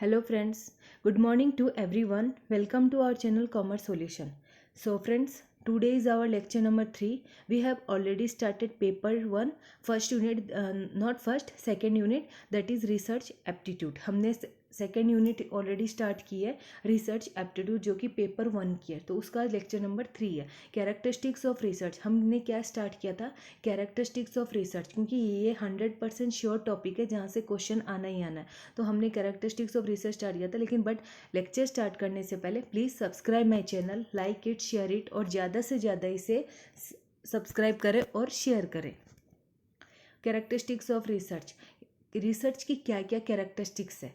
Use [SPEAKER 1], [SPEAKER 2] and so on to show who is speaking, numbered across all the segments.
[SPEAKER 1] Hello friends, good morning to everyone. Welcome to our channel Commerce Solution. So friends, today is our lecture number 3. We have already started paper 1, first unit, not first, second unit, that is research aptitude. हमने second unit already start की है research aptitude जो कि paper 1 की है, तो उसका lecture number 3 है कैरेक्टरिस्टिक्स ऑफ रिसर्च. हमने क्या स्टार्ट किया था, कैरेक्टरिस्टिक्स ऑफ रिसर्च, क्योंकि ये 100% श्योर टॉपिक है जहाँ से क्वेश्चन आना ही आना है. तो हमने कैरेक्टरिस्टिक्स ऑफ रिसर्च स्टार्ट किया था, लेकिन बट लेक्चर स्टार्ट करने से पहले please subscribe my channel, like it, share it और ज़्यादा से ज़्यादा इसे सब्सक्राइब करें और शेयर करें. कैरेक्टरिस्टिक्स ऑफ रिसर्च, रिसर्च की क्या क्या कैरेक्टरिस्टिक्स है.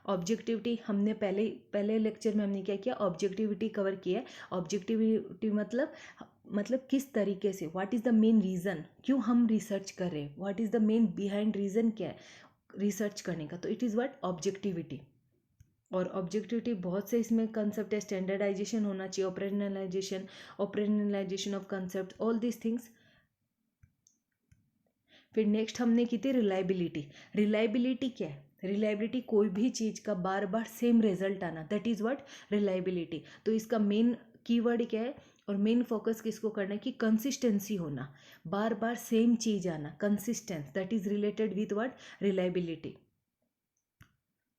[SPEAKER 1] ऑब्जेक्टिविटी हमने पहले लेक्चर में हमने क्या किया, ऑब्जेक्टिविटी कवर किया है. ऑब्जेक्टिविटी मतलब किस तरीके से, what is the main reason, क्यों हम रिसर्च कर रहे हैं, what is the main behind reason क्या है रिसर्च करने का, तो इट इज़ व्हाट ऑब्जेक्टिविटी. और ऑब्जेक्टिविटी बहुत से इसमें कंसेप्ट है, स्टैंडर्डाइजेशन होना चाहिए, operationalisation of concept, all these things. फिर नेक्स्ट हमने की थी रिलायबिलिटी. रिलायबिलिटी क्या है, रिलायबिलिटी कोई भी चीज़ का बार बार सेम रिजल्ट आना, दैट इज़ व्हाट रिलायबिलिटी. तो इसका मेन कीवर्ड क्या है और मेन फोकस किसको करना है कि कंसिस्टेंसी होना, बार बार सेम चीज़ आना, consistence, that is related with what reliability.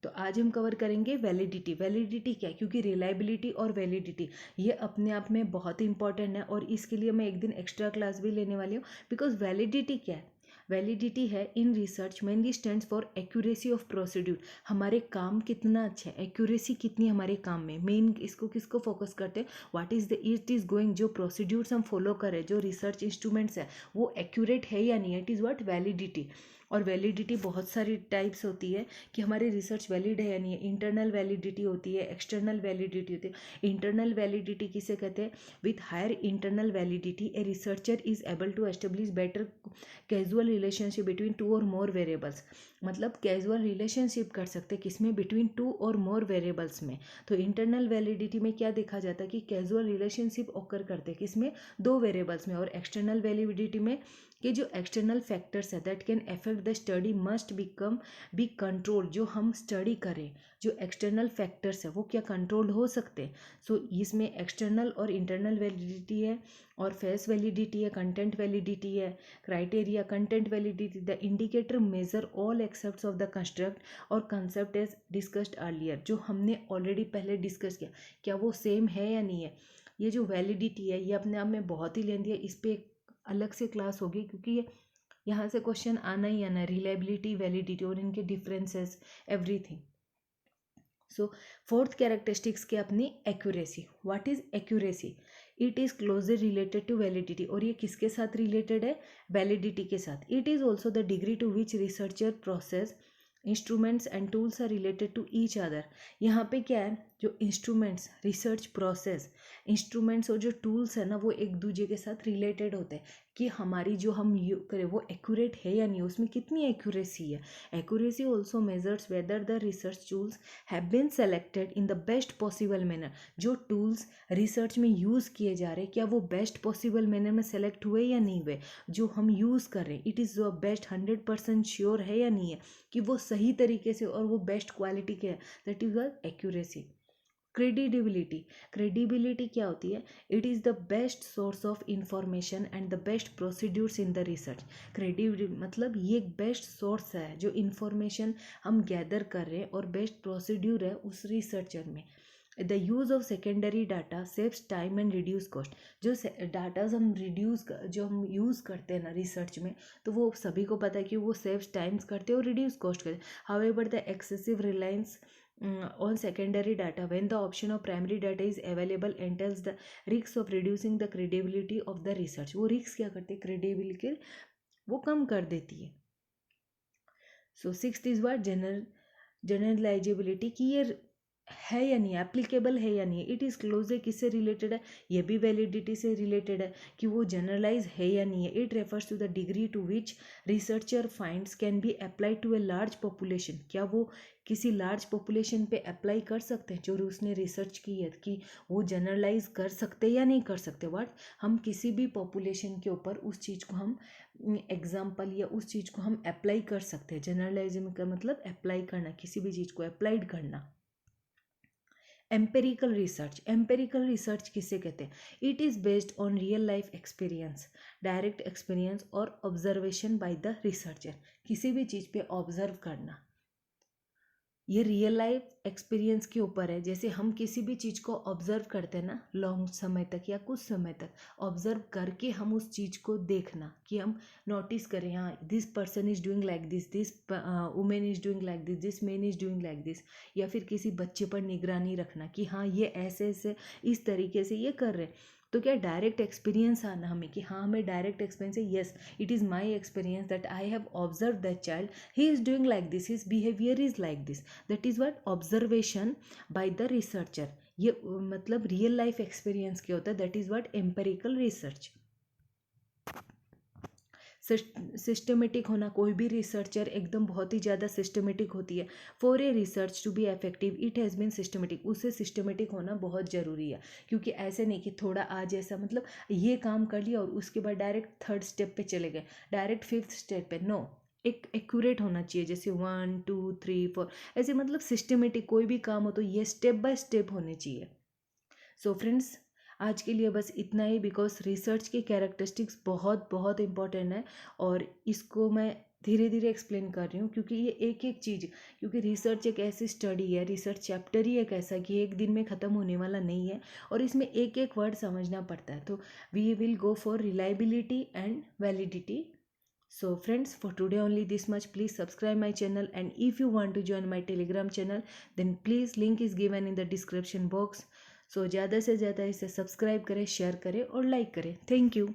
[SPEAKER 1] तो आज हम कवर करेंगे वैलिडिटी. वैलिडिटी क्या है, क्योंकि रिलायबिलिटी और वैलिडिटी ये अपने आप में बहुत ही इंपॉर्टेंट है और इसके लिए मैं एक दिन एक्स्ट्रा क्लास भी लेने वाली हूँ. बिकॉज वैलिडिटी क्या है, वैलिडिटी है in research mainly stands for accuracy of procedure. हमारे काम कितना अच्छा है, एक्यूरेसी कितनी हमारे काम में, मेन इसको किसको फोकस करते हैं, what is the it is going, जो प्रोसीड्यूर्स हम फॉलो करें, जो रिसर्च इंस्ट्रूमेंट्स है वो एक्यूरेट है या नहीं है, इट इज़ व्हाट वैलिडिटी. और वैलिडिटी बहुत सारी टाइप्स होती है कि हमारी रिसर्च वैलिड है या नहीं है. इंटरनल वैलिडिटी होती है, एक्सटर्नल वैलिडिटी होती है. इंटरनल वैलिडिटी किसे कहते हैं, with higher internal validity a researcher is able to establish better casual relationship between two और मोर वेरिएबल्स. मतलब कैजुअल रिलेशनशिप कर सकते हैं किसमें, बिटवीन टू और मोर वेरिएबल्स में. तो इंटरनल वैलिडिटी में क्या देखा जाता है कि कैजुअल रिलेशनशिप ऑकर करते हैं किसमें, दो वेरिएबल्स में. और एक्सटर्नल वैलिडिटी में कि जो एक्सटर्नल फैक्टर्स है that can affect the study must be control. जो हम स्टडी करें, जो एक्सटर्नल फैक्टर्स है वो क्या कंट्रोल्ड हो सकते हैं. सो इसमें एक्सटर्नल और इंटरनल वैलिडिटी है, और फेस वैलिडिटी है, कंटेंट वैलिडिटी है, criteria content validity. The indicator measure all accepts of the construct और कंसेप्ट एज डिस्कस्ड अर्लियर. जो हमने ऑलरेडी पहले डिस्कस किया, क्या वो सेम है या नहीं है. ये जो वैलिडिटी है ये अपने आप में बहुत ही लेंदी है, इस पर अलग से क्लास होगी, क्योंकि ये यहाँ से क्वेश्चन आना ही आना है, रिलायबिलिटी, वैलिडिटी और इनके differences, everything. So fourth characteristics के अपनी accuracy. What is accuracy, it is closely related to validity. और ये किसके साथ रिलेटेड है, वैलिडिटी के साथ. It is also the degree to which researcher process instruments and tools are related to each other. यहाँ पे क्या है, जो इंस्ट्रूमेंट्स, रिसर्च प्रोसेस, इंस्ट्रूमेंट्स और जो टूल्स है ना वो एक दूसरे के साथ रिलेटेड होते हैं कि हमारी जो हम करें वो एक्यूरेट है या नहीं, उसमें कितनी एक्यूरेसी है. Accuracy also measures whether the research tools have been selected in the best possible manner. जो टूल्स रिसर्च में यूज़ किए जा रहे हैं क्या वो बेस्ट पॉसिबल मैनर में सेलेक्ट हुए या नहीं हुए, जो हम यूज़ कर रहे हैं इट इज़ बेस्ट 100% श्योर है या नहीं है कि वो सही तरीके से और वो बेस्ट क्वालिटी के है, that is accuracy. Credibility, credibility क्या होती है, it is the best source of information and the best procedures in the research. Credibility मतलब ये एक बेस्ट सोर्स है जो इंफॉर्मेशन हम गैदर कर रहे हैं और बेस्ट प्रोसीड्यूर है उस रिसर्चर में. The use of secondary data saves time and reduce cost. जो डाटाज हम जो हम यूज़ करते हैं ना रिसर्च में, तो वो सभी को पता है कि वो सेव्स टाइम्स करते हैं और रिड्यूस कॉस्ट करते हैं. However the excessive Reliance on secondary data when the option of primary data is available entails the risk of reducing the credibility of the research. वो रिस्क क्या करते हैं, क्रेडिबिलिटी वो कम कर देती है. सो सिक्स्थ इज व्हाट जनरलाइजेबिलिटी, कि ये है या नहीं, एप्लीकेबल है या नहीं, इट इज़ क्लोजली किससे रिलेटेड है, ये भी वैलिडिटी से रिलेटेड है कि वो जनरलाइज है या नहीं है। It refers to the degree to which researcher finds can be apply to a large population, क्या वो किसी लार्ज पॉपुलेशन पे अप्लाई कर सकते हैं, जो उसने रिसर्च की है कि वो जनरलाइज कर सकते या नहीं कर सकते। व्हाट, हम किसी भी पॉपुलेशन के ऊपर उस चीज़ को हम एग्जाम्पल या उस चीज़ को हम अप्लाई कर सकते हैं। जनरलाइजिंग का मतलब अप्लाई करना, किसी भी चीज़ को अप्लाइड करना। एम्पेरिकल रिसर्च, एम्पेरिकल रिसर्च किसे कहते हैं, it is based on real life experience, direct experience और ऑब्जर्वेशन बाय द रिसर्चर, किसी भी चीज़ पे ऑब्जर्व करना, ये रियल लाइफ एक्सपीरियंस के ऊपर है। जैसे हम किसी भी चीज़ को ऑब्जर्व करते हैं ना, लॉन्ग समय तक या कुछ समय तक ऑब्जर्व करके हम उस चीज़ को देखना, कि हम नोटिस करें, हाँ this person is doing like this women is doing like this man is doing like this. या फिर किसी बच्चे पर निगरानी रखना कि हाँ ये ऐसे ऐसे इस तरीके से ये कर रहे हैं। तो क्या डायरेक्ट एक्सपीरियंस आना हमें, कि हाँ हमें डायरेक्ट एक्सपीरियंस है, yes it is my experience that I have observe that child, he is doing like this, his behaviour is like this, that is what observation by the researcher. ये मतलब real life experience क्या होता है, that is what empirical research. Systematic होना, कोई भी researcher एकदम बहुत ही ज़्यादा सिस्टमेटिक होती है। For a research to be effective it has been systematic, उससे सिस्टमेटिक होना बहुत ज़रूरी है। क्योंकि ऐसे नहीं कि थोड़ा आज ऐसा मतलब ये काम कर लिया और उसके बाद डायरेक्ट थर्ड स्टेप पे चले गए, डायरेक्ट फिफ्थ स्टेप पे, नो, एक एक्यूरेट होना चाहिए, जैसे 1 2 3 4 ऐसे, मतलब सिस्टमेटिक कोई भी काम हो तो ये स्टेप बाय स्टेप होने चाहिए। सो फ्रेंड्स, आज के लिए बस इतना ही, बिकॉज रिसर्च की कैरेक्टरिस्टिक्स बहुत बहुत इंपॉर्टेंट है और इसको मैं धीरे धीरे एक्सप्लेन कर रही हूँ, क्योंकि ये एक एक चीज़, क्योंकि रिसर्च एक ऐसी स्टडी है, रिसर्च चैप्टर ही एक ऐसा कि एक दिन में ख़त्म होने वाला नहीं है और इसमें एक एक वर्ड समझना पड़ता है। तो we will go for reliability and validity. So friends, for today only this much. Please subscribe my channel, and if you want to join my Telegram channel, then please link is given in the description box. So ज़्यादा से ज़्यादा इसे subscribe करें, share करें और like करें. Thank you.